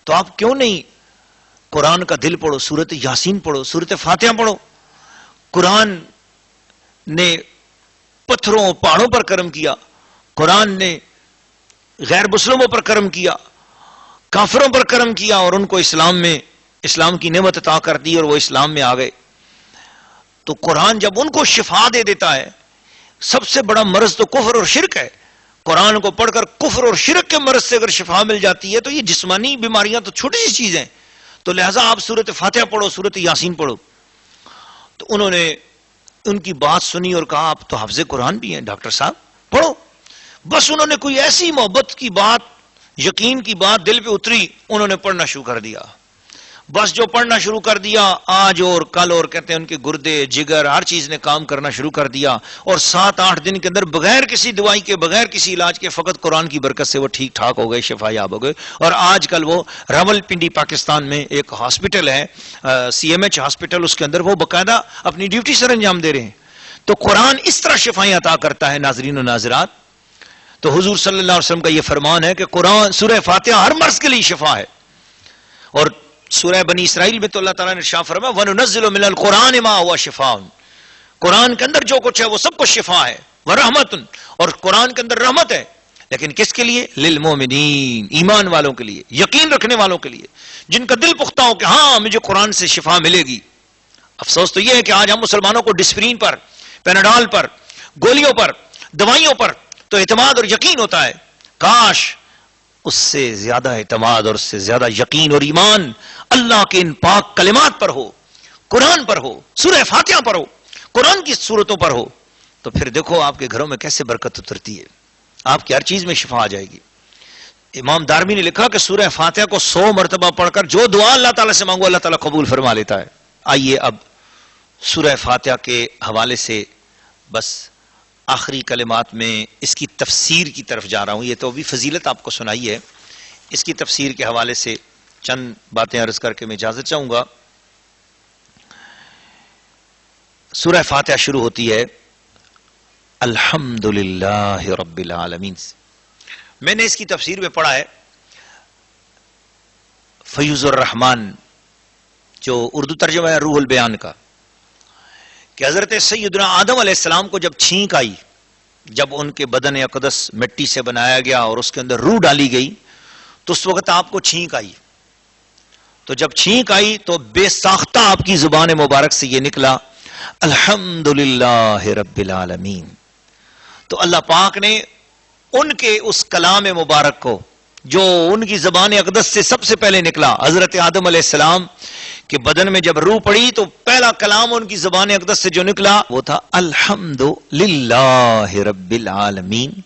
تو آپ کیوں نہیں قرآن کا دل پڑھو، سورت یاسین پڑھو، سورت فاتحہ پڑھو. قرآن نے پتھروں پہاڑوں پر کرم کیا، قرآن نے غیر مسلموں پر کرم کیا، کافروں پر کرم کیا اور ان کو اسلام کی نعمت عطا کر دی اور وہ اسلام میں آ گئے. تو قرآن جب ان کو شفا دے دیتا ہے، سب سے بڑا مرض تو کفر اور شرک ہے. قرآن کو پڑھ کر کفر اور شرک کے مرض سے اگر شفا مل جاتی ہے تو یہ جسمانی بیماریاں تو چھوٹی سی چیزیں، تو لہٰذا آپ سورت فاتحہ پڑھو، سورت یاسین پڑھو. تو انہوں نے ان کی بات سنی اور کہا آپ تو حافظ قرآن بھی ہیں ڈاکٹر صاحب، پڑھو. بس انہوں نے کوئی ایسی محبت کی بات، یقین کی بات دل پہ اتری، انہوں نے پڑھنا شروع کر دیا. بس جو پڑھنا شروع کر دیا، آج اور کل اور کہتے ہیں ان کے گردے، جگر، ہر چیز نے کام کرنا شروع کر دیا. اور 7-8 دن کے اندر بغیر کسی دوائی کے، بغیر کسی علاج کے، فقط قرآن کی برکت سے وہ ٹھیک ٹھاک ہو گئے، شفا یاب ہو گئے. اور آج کل وہ راول پنڈی پاکستان میں ایک ہاسپٹل ہے، CMH ہاسپٹل، اس کے اندر وہ باقاعدہ اپنی ڈیوٹی سر انجام دے رہے ہیں. تو قرآن اس طرح شفائیں عطا کرتا ہے. ناظرین و ناظرات، تو حضور صلی اللہ علیہ وسلم کا یہ فرمان ہے کہ قرآن، سورہ فاتحہ ہر مرض کے لیے شفا ہے. اور سورہ بنی اسرائیل میں تو اللہ تعالیٰ نے ارشاد فرمایا وَنُنَزِّلُ مِنَ الْقُرْآنِ مَا هُوَ شِفَاءٌ، قرآن کے اندر جو کچھ ہے وہ سب کچھ شفا ہے. وَرَحْمَةٌ، اور قرآن کے اندر رحمت ہے. لیکن کس کے لیے؟ لِلْمُؤْمِنِينَ، ایمان والوں کے لیے، یقین رکھنے والوں کے لیے، جن کا دل پختہ ہو کہ ہاں مجھے قرآن سے شفا ملے گی. افسوس تو یہ ہے کہ آج ہم مسلمانوں کو ڈسپرین پر، پیناڈال پر، گولیوں پر، دوائیوں پر تو اعتماد اور یقین ہوتا ہے. کاش اس سے زیادہ اعتماد اور اس سے زیادہ یقین اور ایمان اللہ کے ان پاک کلمات پر ہو، قرآن پر ہو، سورہ فاتحہ پر ہو، قرآن کی صورتوں پر ہو. تو پھر دیکھو آپ کے گھروں میں کیسے برکت اترتی ہے، آپ کی ہر چیز میں شفا آ جائے گی. امام دارمی نے لکھا کہ سورہ فاتحہ کو 100 مرتبہ پڑھ کر جو دعا اللہ تعالیٰ سے مانگو اللہ تعالیٰ قبول فرما لیتا ہے. آئیے اب سورہ فاتحہ کے حوالے سے بس آخری کلمات میں اس کی تفسیر کی طرف جا رہا ہوں. یہ تو ابھی فضیلت آپ کو سنائی ہے، اس کی تفسیر کے حوالے سے چند باتیں عرض کر کے میں اجازت چاہوں گا. سورہ فاتحہ شروع ہوتی ہے الحمدللہ رب العالمین سے. میں نے اس کی تفسیر میں پڑھا ہے فیوض الرحمن، جو اردو ترجمہ ہے روح البیان کا، کہ حضرت سیدنا آدم علیہ السلام کو جب چھینک آئی، جب ان کے بدن اقدس مٹی سے بنایا گیا اور اس کے اندر روح ڈالی گئی، تو اس وقت آپ کو چھینک آئی. تو جب چھینک آئی تو بے ساختہ آپ کی زبان مبارک سے یہ نکلا الحمدللہ رب العالمین. تو اللہ پاک نے ان کے اس کلام مبارک کو جو ان کی زبان اقدس سے سب سے پہلے نکلا، حضرت آدم علیہ السلام کے بدن میں جب روح پڑی تو پہلا کلام ان کی زبان اقدس سے جو نکلا وہ تھا الحمد للہ رب العالمین.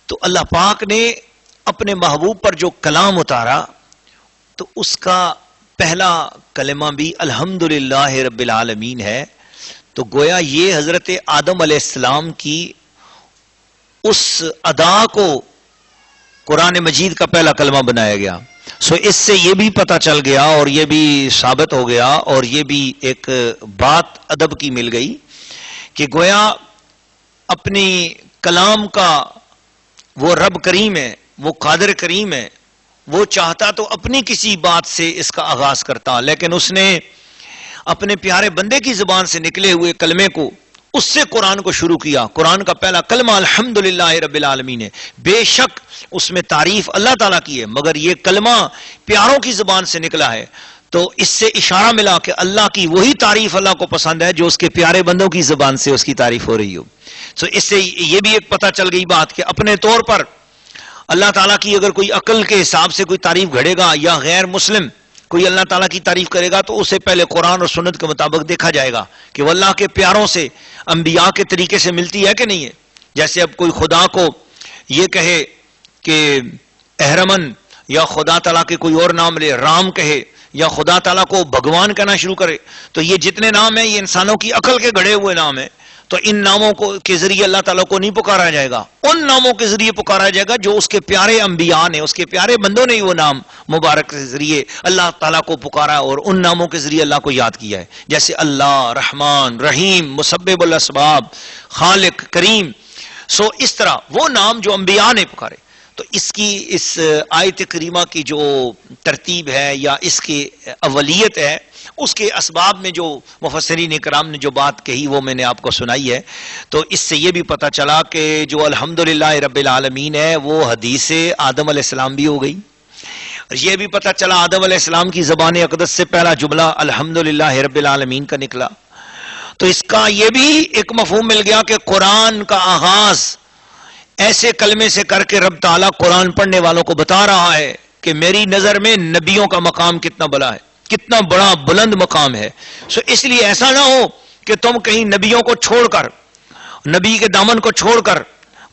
تو اللہ پاک نے اپنے محبوب پر جو کلام اتارا تو اس کا پہلا کلمہ بھی الحمد للہ رب العالمین ہے. تو گویا یہ حضرت آدم علیہ السلام کی اس ادا کو قرآن مجید کا پہلا کلمہ بنایا گیا. سو اس سے یہ بھی پتہ چل گیا اور یہ بھی ثابت ہو گیا اور یہ بھی ایک بات ادب کی مل گئی کہ گویا اپنی کلام کا وہ رب کریم ہے، وہ قادر کریم ہے، وہ چاہتا تو اپنی کسی بات سے اس کا آغاز کرتا، لیکن اس نے اپنے پیارے بندے کی زبان سے نکلے ہوئے کلمے کو اس سے قرآن کو شروع کیا. قرآن کا پہلا کلمہ الحمدللہ رب العالمین ہے. بے شک اس میں تعریف اللہ تعالیٰ کی ہے، مگر یہ کلمہ پیاروں کی زبان سے نکلا ہے تو اس سے اشارہ ملا کہ اللہ کی وہی تعریف اللہ کو پسند ہے جو اس کے پیارے بندوں کی زبان سے اس کی تعریف ہو رہی ہو. سو اس سے یہ بھی ایک پتہ چل گئی بات کہ اپنے طور پر اللہ تعالیٰ کی اگر کوئی عقل کے حساب سے کوئی تعریف گھڑے گا یا غیر مسلم کوئی اللہ تعالیٰ کی تعریف کرے گا تو اسے پہلے قرآن اور سنت کے مطابق دیکھا جائے گا کہ وہ اللہ کے پیاروں سے انبیاء کے طریقے سے ملتی ہے کہ نہیں ہے. جیسے اب کوئی خدا کو یہ کہے کہ اہرمن یا خدا تعالیٰ کے کوئی اور نام لے، رام کہے یا خدا تعالیٰ کو بھگوان کہنا شروع کرے، تو یہ جتنے نام ہیں یہ انسانوں کی عقل کے گھڑے ہوئے نام ہیں. تو ان ناموں کو کے ذریعے اللہ تعالیٰ کو نہیں پکارا جائے گا، ان ناموں کے ذریعے پکارا جائے گا جو اس کے پیارے انبیاء نے، اس کے پیارے بندوں نے وہ نام مبارک کے ذریعے اللہ تعالیٰ کو پکارا اور ان ناموں کے ذریعے اللہ کو یاد کیا ہے. جیسے اللہ، رحمان، رحیم، مسبب الاسباب، خالق، کریم. سو اس طرح وہ نام جو انبیاء نے پکارے. تو اس کی اس آیت کریمہ کی جو ترتیب ہے یا اس کی اولیت ہے، اس کے اسباب میں جو مفسرین کرام نے جو بات کہی وہ میں نے آپ کو سنائی ہے. تو اس سے یہ بھی پتہ چلا کہ جو الحمدللہ رب العالمین ہے وہ حدیث آدم علیہ السلام بھی ہو گئی. اور یہ بھی پتہ چلا آدم علیہ السلام کی زبان اقدس سے پہلا جملہ الحمدللہ رب العالمین کا نکلا. تو اس کا یہ بھی ایک مفہوم مل گیا کہ قرآن کا آغاز ایسے کلمے سے کر کے رب تعالیٰ قرآن پڑھنے والوں کو بتا رہا ہے کہ میری نظر میں نبیوں کا مقام کتنا بڑا ہے، کتنا بڑا بلند مقام ہے. سو اس لیے ایسا نہ ہو کہ تم کہیں نبیوں کو چھوڑ کر، نبی کے دامن کو چھوڑ کر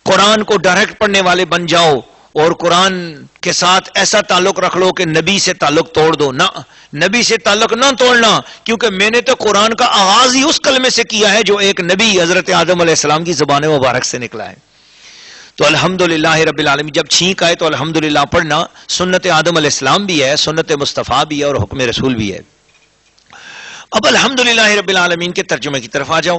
قرآن کو ڈائریکٹ پڑھنے والے بن جاؤ اور قرآن کے ساتھ ایسا تعلق رکھ لو کہ نبی سے تعلق توڑ دو. نہ، نبی سے تعلق نہ توڑنا، کیونکہ میں نے تو قرآن کا آغاز ہی اس کلمے سے کیا ہے جو ایک نبی حضرت آدم علیہ السلام کی زبان مبارک سے نکلا ہے. تو الحمدللہ رب العالمین جب چھینک آئے تو الحمدللہ پڑھنا سنت آدم علیہ السلام بھی ہے، سنت مصطفیٰ بھی ہے اور حکم رسول بھی ہے. اب الحمدللہ رب العالمین کے ترجمے کی طرف آ جاؤ.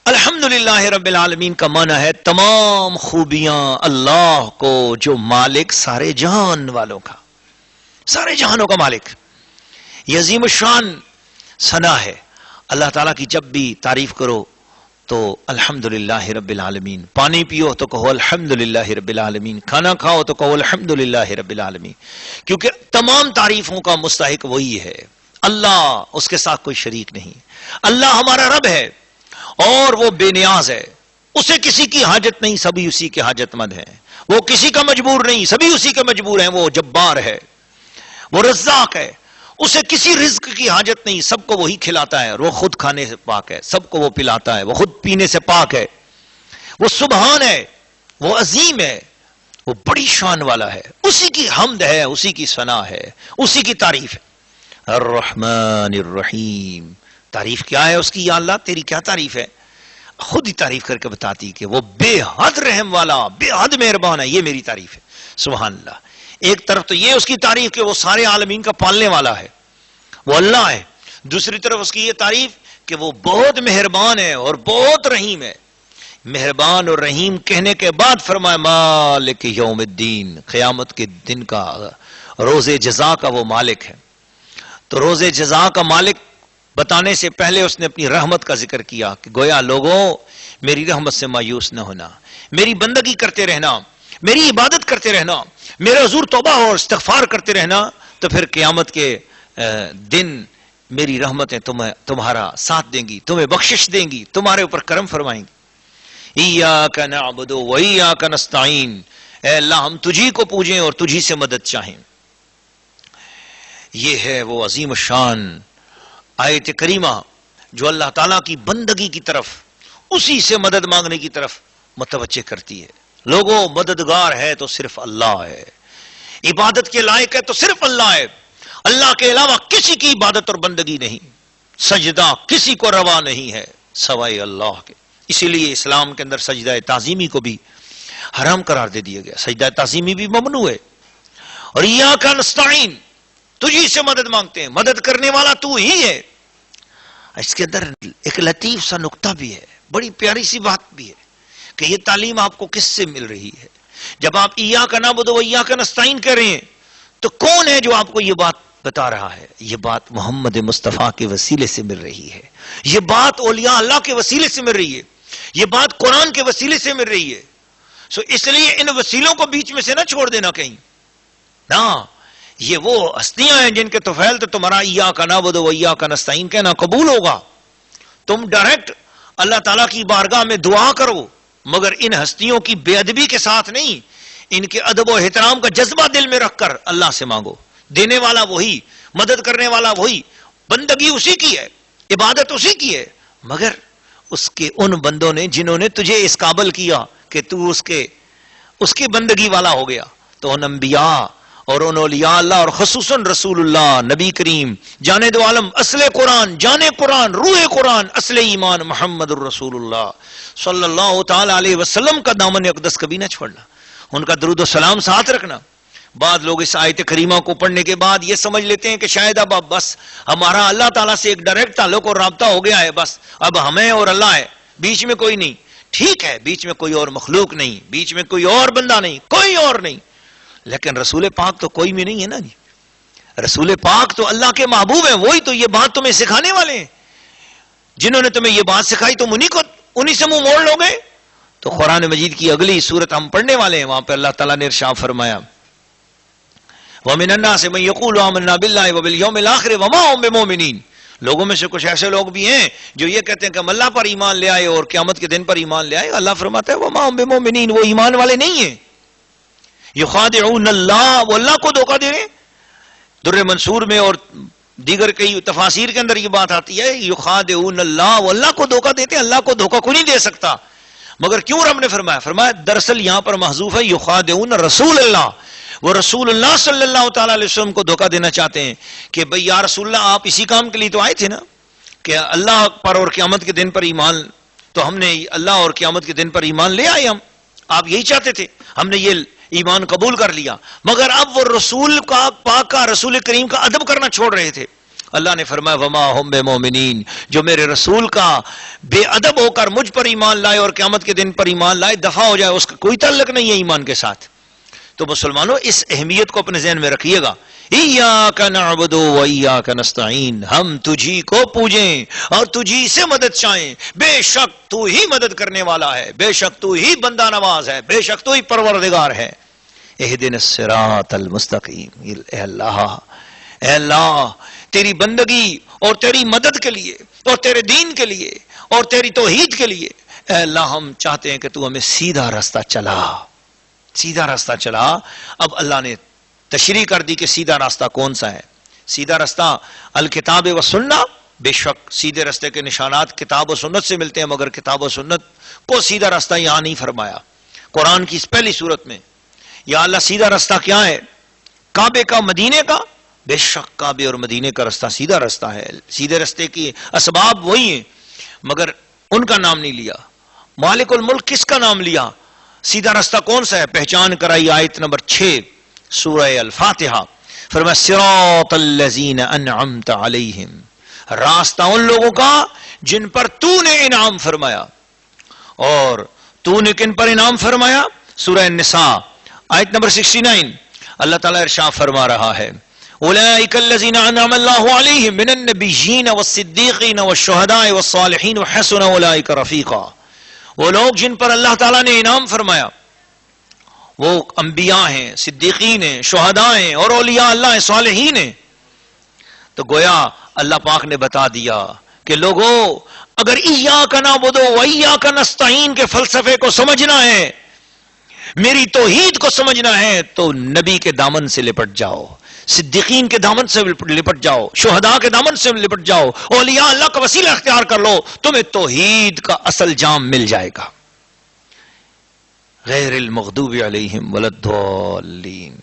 الحمدللہ رب العالمین کا معنی ہے تمام خوبیاں اللہ کو جو مالک سارے جہان والوں کا، سارے جہانوں کا مالک. یہ عظیم الشان ثنا ہے. اللہ تعالیٰ کی جب بھی تعریف کرو تو الحمدللہ رب العالمین. پانی پیو تو کہو الحمدللہ رب العالمین. کھانا کھاؤ تو کہو الحمدللہ رب العالمین. کیونکہ تمام تعریفوں کا مستحق وہی ہے اللہ، اس کے ساتھ کوئی شریک نہیں. اللہ ہمارا رب ہے اور وہ بے نیاز ہے، اسے کسی کی حاجت نہیں، سبھی اسی کے حاجت مند ہیں. وہ کسی کا مجبور نہیں، سبھی اسی کے مجبور ہیں. وہ جبار ہے، وہ رزاق ہے، اسے کسی رزق کی حاجت نہیں، سب کو وہی کھلاتا ہے اور وہ خود کھانے سے پاک ہے، سب کو وہ پلاتا ہے، وہ خود پینے سے پاک ہے. وہ سبحان ہے، وہ عظیم ہے، وہ بڑی شان والا ہے. اسی کی حمد ہے، اسی کی ثنا ہے، اسی کی تعریف ہے. الرحمن الرحیم. تعریف کیا ہے اس کی یا اللہ؟ تیری کیا تعریف ہے؟ خود ہی تعریف کر کے بتاتی کہ وہ بے حد رحم والا، بے حد مہربان ہے. یہ میری تعریف ہے. سبحان اللہ. ایک طرف تو یہ اس کی تعریف کہ وہ سارے عالمین کا پالنے والا ہے، وہ اللہ ہے. دوسری طرف اس کی یہ تعریف کہ وہ بہت مہربان ہے اور بہت رحیم ہے. مہربان اور رحیم کہنے کے بعد فرمایا مالک یوم الدین، قیامت کے دن کا، روز جزا کا وہ مالک ہے. تو روز جزا کا مالک بتانے سے پہلے اس نے اپنی رحمت کا ذکر کیا کہ گویا لوگوں میری رحمت سے مایوس نہ ہونا، میری بندگی کرتے رہنا، میری عبادت کرتے رہنا، میرے حضور توبہ اور استغفار کرتے رہنا، تو پھر قیامت کے دن میری رحمتیں تمہارا ساتھ دیں گی، تمہیں بخشش دیں گی، تمہارے اوپر کرم فرمائیں گی. ایاک نعبد و ایاک نستعین، اے اللہ ہم تجھی کو پوجیں اور تجھی سے مدد چاہیں۔ یہ ہے وہ عظیم الشان آیت کریمہ جو اللہ تعالیٰ کی بندگی کی طرف، اسی سے مدد مانگنے کی طرف متوجہ کرتی ہے۔ لوگوں، مددگار ہے تو صرف اللہ ہے، عبادت کے لائق ہے تو صرف اللہ ہے، اللہ کے علاوہ کسی کی عبادت اور بندگی نہیں، سجدہ کسی کو روا نہیں ہے سوائے اللہ کے۔ اسی لیے اسلام کے اندر سجدہ تعظیمی کو بھی حرام قرار دے دیا گیا، سجدہ تعظیمی بھی ممنوع ہے۔ اور ایاک نستعین، تجھی سے مدد مانگتے ہیں، مدد کرنے والا تو ہی ہے۔ اس کے اندر ایک لطیف سا نقطہ بھی ہے، بڑی پیاری سی بات بھی ہے کہ یہ تعلیم آپ کو کس سے مل رہی ہے؟ جب آپ ایاک نعبد و ایاک نستعین کہہ رہے ہیں تو کون ہے جو آپ کو یہ بات بتا رہا ہے؟ یہ بات محمد مصطفیٰ کے وسیلے سے مل رہی ہے، یہ بات اولیاء اللہ کے وسیلے سے مل رہی ہے، یہ بات قرآن کے وسیلے سے مل رہی ہے۔ سو اس لیے ان وسیلوں کو بیچ میں سے نہ چھوڑ دینا کہیں، نہ، یہ وہ ہستیاں ہیں جن کے طفیل تو تمہارا ایاک نعبد و ایاک نستعین کہنا قبول ہوگا۔ تم ڈائریکٹ اللہ تعالیٰ کی بارگاہ میں دعا کرو، مگر ان ہستیوں کی بے ادبی کے ساتھ نہیں، ان کے ادب و احترام کا جذبہ دل میں رکھ کر اللہ سے مانگو۔ دینے والا وہی، مدد کرنے والا وہی، بندگی اسی کی ہے، عبادت اسی کی ہے، مگر اس کے ان بندوں نے جنہوں نے تجھے اس قابل کیا کہ تو اس کے بندگی والا ہو گیا۔ تو ان انبیاء اور ان اولیاء اللہ اور خصوصاً رسول اللہ نبی کریم جانے دو عالم، اصل قرآن، جانے قرآن، روح قرآن، اصل ایمان محمد الرسول اللہ صلی اللہ تعالی علیہ وسلم کا دامن اقدس کبھی نہ چھوڑنا، ان کا درود و سلام ساتھ رکھنا۔ بعض لوگ اس آیت کریمہ کو پڑھنے کے بعد یہ سمجھ لیتے ہیں کہ شاید اب بس ہمارا اللہ تعالیٰ سے ایک ڈائریکٹ تعلق اور رابطہ ہو گیا ہے، بس اب ہمیں اور اللہ ہے، بیچ میں کوئی نہیں۔ ٹھیک ہے، بیچ میں کوئی اور مخلوق نہیں، بیچ میں کوئی اور بندہ نہیں، کوئی اور نہیں، لیکن رسول پاک تو کوئی بھی نہیں ہے نا جی۔ رسول پاک تو اللہ کے محبوب ہیں، وہی تو یہ بات تمہیں سکھانے والے ہیں۔ جنہوں نے تمہیں یہ بات سکھائی تم انہی سے منہ موڑ لو گے؟ تو قرآن مجید کی اگلی سورت ہم پڑھنے والے ہیں، وہاں پہ اللہ تعالیٰ نے ارشاد فرمایا وَمِنَ النَّاسِ مَن يَقُولُ آمَنَّا بِاللَّهِ وَبِالْيَوْمِ الْآخِرِ وَمَا هُم بِمُؤْمِنِينَ۔ لوگوں میں سے کچھ ایسے لوگ بھی ہیں جو یہ کہتے ہیں کہ ہم اللہ پر ایمان لے آئے اور قیامت کے دن پر ایمان لے آئے۔ اللہ فرماتا ہے وَمَا هُم بِمُؤْمِنِينَ، وہ ایمان والے نہیں ہیں۔ یخادعون اللہ، وہ اللہ کو دھوکہ دے رہے ہیں۔ در منصور میں اور دیگر کئی تفاسیر کے اندر یہ بات آتی ہے یخادعون اللہ، وہ اللہ کو دھوکہ دیتے ہیں، اللہ کو دھوکہ کوئی نہیں دے سکتا۔ مگر کیوں رب نے فرمایا دراصل یہاں پر محذوف ہے یخادعون رسول اللہ، وہ رسول اللہ صلی اللہ تعالی علیہ وسلم کو دھوکہ دینا چاہتے ہیں کہ بھئی یا رسول اللہ آپ اسی کام کے لیے تو آئے تھے نا کہ اللہ پر اور قیامت کے دن پر ایمان، تو ہم نے اللہ اور قیامت کے دن پر ایمان لے آئے، ہم آپ یہی چاہتے تھے، ہم نے یہ ایمان قبول کر لیا، مگر اب وہ رسول کا پاک کا رسول کریم کا ادب کرنا چھوڑ رہے تھے۔ اللہ نے فرمایا وما ہم بمؤمنین، جو میرے رسول کا بے ادب ہو کر مجھ پر ایمان لائے اور قیامت کے دن پر ایمان لائے دفع ہو جائے، اس کا کوئی تعلق نہیں ہے ایمان کے ساتھ۔ تو مسلمانوں اس اہمیت کو اپنے ذہن میں رکھیے گا، ایاک نعبد و ایاک نستعین، ہم تجھی کو پوجیں اور تجھی سے مدد چاہیں، بے شک تو ہی مدد کرنے والا ہے، بے شک تو ہی بندہ نواز ہے، بے شک تو ہی پروردگار ہے۔ اہدنا الصراط المستقیم، اے اللہ تیری بندگی اور تیری مدد کے لیے اور تیرے دین کے لیے اور تیری توحید کے لیے اے اللہ ہم چاہتے ہیں کہ تو ہمیں سیدھا راستہ چلا، سیدھا راستہ چلا۔ اب اللہ نے تشریح کر دی کہ سیدھا راستہ کون سا ہے۔ سیدھا راستہ الکتاب و سنہ، بے شک سیدھے راستے کے نشانات کتاب و سنت سے ملتے ہیں، مگر کتاب و سنت کو سیدھا راستہ یہاں نہیں فرمایا قرآن کی اس پہلی صورت میں۔ یا اللہ سیدھا راستہ کیا ہے؟ کعبے کا، مدینے کا؟ بے شک کعبے اور مدینے کا راستہ سیدھا راستہ ہے، سیدھے راستے کی اسباب وہی ہیں، مگر ان کا نام نہیں لیا۔ مالک الملک کس کا نام لیا؟ سیدھا راستہ کون سا ہے؟ پہچان کرائی آیت نمبر 6 سورہ الفاتحہ، فرمایا صراط الذین انعمت علیہم، راستہ ان لوگوں کا جن پر تو نے انعام فرمایا۔ اور تو نے کن پر انعام فرمایا؟ سورہ النساء آیت نمبر 69 اللہ تعالیٰ ارشاد فرما رہا ہے اولئک الذین انعم اللہ علیہم من النبیین والصدیقین والشہداء والصالحین وحسن اولئک رفیقا، وہ لوگ جن پر اللہ تعالیٰ نے انعام فرمایا وہ انبیاء ہیں، صدیقین ہیں، شہداء ہیں اور اولیاء اللہ ہیں، صالحین ہیں۔ تو گویا اللہ پاک نے بتا دیا کہ لوگوں اگر ایاک نعبد و ایاک نستعین کے فلسفے کو سمجھنا ہے، میری توحید کو سمجھنا ہے، تو نبی کے دامن سے لپٹ جاؤ، صدیقین کے دامن سے لپٹ جاؤ، شہداء کے دامن سے لپٹ جاؤ، اولیاء اللہ کا وسیلہ اختیار کر لو، تمہیں توحید کا اصل جام مل جائے گا۔ غیر المغضوب علیہم ولا الضالین،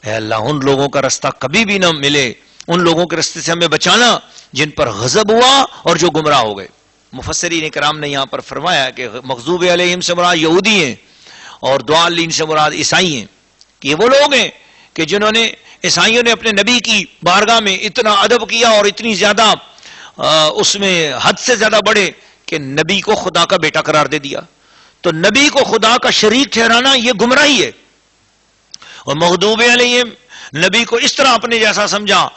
اے اللہ ان لوگوں کا رستہ کبھی بھی نہ ملے، ان لوگوں کے رستے سے ہمیں بچانا جن پر غضب ہوا اور جو گمراہ ہو گئے۔ مفسرین کرام نے یہاں پر فرمایا کہ مغضوب علیہم سے مراد یہودی ہیں اور ضالین سے مراد عیسائی ہیں، کہ یہ وہ لوگ ہیں کہ جنہوں نے، عیسائیوں نے اپنے نبی کی بارگاہ میں اتنا ادب کیا اور اتنی زیادہ اس میں حد سے زیادہ بڑھے کہ نبی کو خدا کا بیٹا قرار دے دیا۔ تو نبی کو خدا کا شریک ٹھہرانا یہ گمراہی ہے، اور مغضوب علیہم نبی کو اس طرح اپنے جیسا سمجھا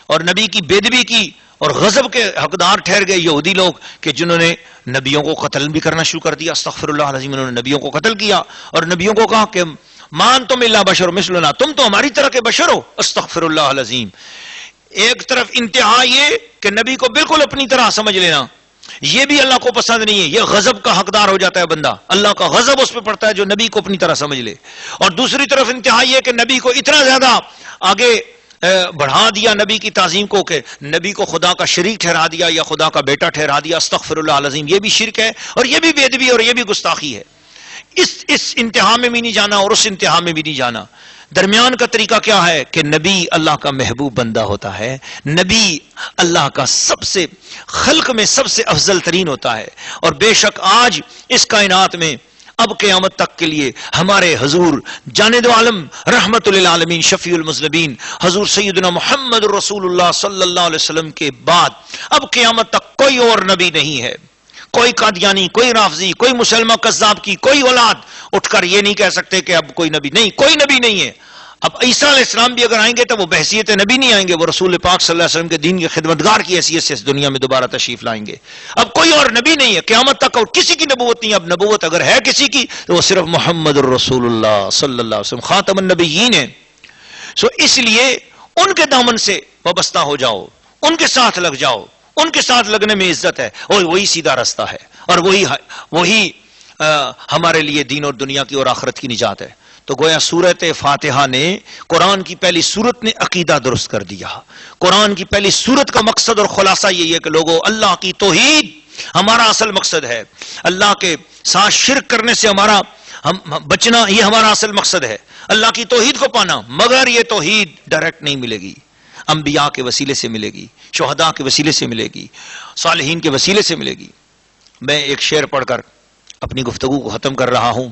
اور نبی کی بےدبی کی اور غضب کے حقدار ٹھہر گئے یہودی لوگ کہ جنہوں نے نبیوں کو قتل بھی کرنا شروع کر دیا۔ استغفر اللہ العظیم، انہوں نے نبیوں کو قتل کیا اور نبیوں کو کہا کہ مان تم الا بشر مثلنا، تم تو ہماری طرح کے بشر ہو۔ استغفر اللہ العظیم۔ ایک طرف انتہا یہ کہ نبی کو بالکل اپنی طرح سمجھ لینا، یہ بھی اللہ کو پسند نہیں ہے، یہ غضب کا حقدار ہو جاتا ہے بندہ، اللہ کا غضب اس پہ پڑتا ہے جو نبی کو اپنی طرح سمجھ لے۔ اور دوسری طرف انتہا یہ کہ نبی کو اتنا زیادہ آگے بڑھا دیا نبی کی تعظیم کو کہ نبی کو خدا کا شریک ٹھہرا دیا یا خدا کا بیٹا ٹھہرا دیا۔ استغفر اللہ العظیم، یہ بھی شرک ہے اور یہ بھی بے ادبی اور یہ بھی گستاخی ہے۔ اس انتہا میں بھی نہیں جانا اور اس انتہا میں بھی نہیں جانا۔ درمیان کا طریقہ کیا ہے کہ نبی اللہ کا محبوب بندہ ہوتا ہے، نبی اللہ کا سب سے خلق میں سب سے افضل ترین ہوتا ہے، اور بے شک آج اس کائنات میں اب قیامت تک کے لیے ہمارے حضور جاند عالم رحمت للعالمین شفیع المذنبین حضور سیدنا محمد رسول اللہ صلی اللہ علیہ وسلم کے بعد اب قیامت تک کوئی اور نبی نہیں ہے۔ کوئی قادیانی، کوئی رافضی، کوئی مسلمہ کذاب کی کوئی اولاد اٹھ کر یہ نہیں کہہ سکتے کہ اب کوئی نبی نہیں، کوئی نبی نہیں ہے۔ اب عیسیٰ علیہ السلام بھی اگر آئیں گے تو وہ بحیثیت نبی نہیں آئیں گے، وہ رسول پاک صلی اللہ علیہ وسلم کے دین کے خدمتگار کی حیثیت سے اس دنیا میں دوبارہ تشریف لائیں گے۔ اب کوئی اور نبی نہیں ہے قیامت تک، اور کسی کی نبوت نہیں ہے۔ اب نبوت اگر ہے کسی کی تو وہ صرف محمد الرسول اللہ صلی اللہ علیہ وسلم خاتم النبیین ہیں۔ اس لیے ان کے دامن سے وابستہ ہو جاؤ، ان کے ساتھ لگ جاؤ، ان کے ساتھ لگنے میں عزت ہے، اور وہی سیدھا راستہ ہے، اور وہی ہمارے لیے دین اور دنیا کی اور آخرت کی نجات ہے۔ تو گویا سورت فاتحہ نے، قرآن کی پہلی سورت نے عقیدہ درست کر دیا۔ قرآن کی پہلی سورت کا مقصد اور خلاصہ یہی ہے کہ لوگوں، اللہ کی توحید ہمارا اصل مقصد ہے، اللہ کے ساتھ شرک کرنے سے ہمارا بچنا یہ ہمارا اصل مقصد ہے، اللہ کی توحید کو پانا۔ مگر یہ توحید ڈائریکٹ نہیں ملے گی، انبیاء کے وسیلے سے ملے گی، شہداء کے وسیلے سے ملے گی، صالحین کے وسیلے سے ملے گی۔ میں ایک شعر پڑھ کر اپنی گفتگو کو ختم کر رہا ہوں۔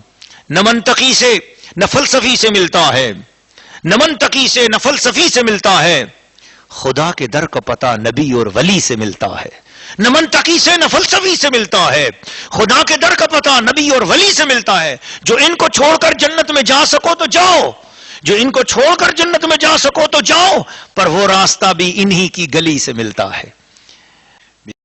نہ منطقی سے نہ فلسفی سے ملتا ہے، نہ منطقی سے نہ فلسفی سے ملتا ہے، خدا کے در کا پتہ نبی اور ولی سے ملتا ہے۔ نہ منطقی سے نہ فلسفی سے ملتا ہے، خدا کے در کا پتہ نبی اور ولی سے ملتا ہے۔ جو ان کو چھوڑ کر جنت میں جا سکو تو جاؤ، جو ان کو چھوڑ کر جنت میں جا سکو تو جاؤ، پر وہ راستہ بھی انہی کی گلی سے ملتا ہے۔